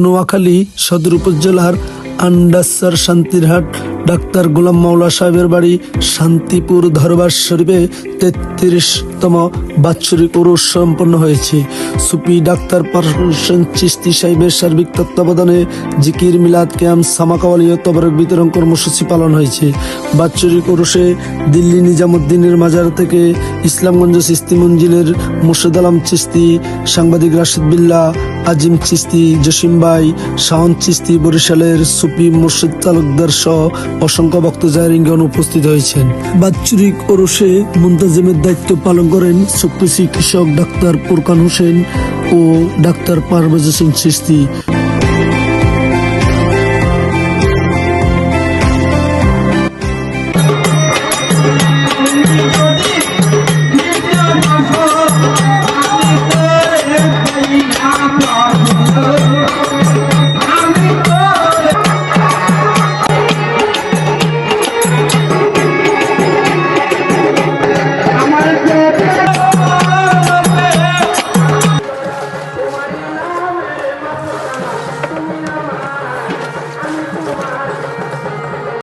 নোয়াখালী সদর উপজেলার আন্ডাসার শান্তিরহাট ডাক্তার গোলাম মাওলা সাহেবের বাড়ি শান্তিপুর দরবার শরীফে 33তম বাৎসরিক উরুস সম্পন্ন হয়েছে। সুফি ডাক্তার পারভেজ চিশতি সাহেবের সার্বিক তত্ত্বাবধানে জিকির, মিলাদ, ক্যাম্প, সামাকাওয়ালি ও তবরক বিতরণ কর্মসূচি পালন হয়েছে। বাৎসরিক উরুসে দিল্লি নিজামুদ্দিনের মাজার থেকে ইসলামগঞ্জ চিশতি মঞ্জিলের মুর্শেদ আলম চিশতি, সাংবাদিক রাশেদ বিল্লাহ, আজিম চিশতি, জসিম ভাই, শাওন চিশতি, বরিশালের সুফি মুর্শিদ তালুকদার সহ অসংখ্য বক্তজারিঙ্গন উপস্থিত হয়েছেন। বাৎসরিক ওরসে মুন্তাজিমের দায়িত্ব পালন করেন সুফি চিকিৎসক ডাক্তার ফুরকান হোসেন ও ডাক্তার পারভেজ হোসেন চিশতি।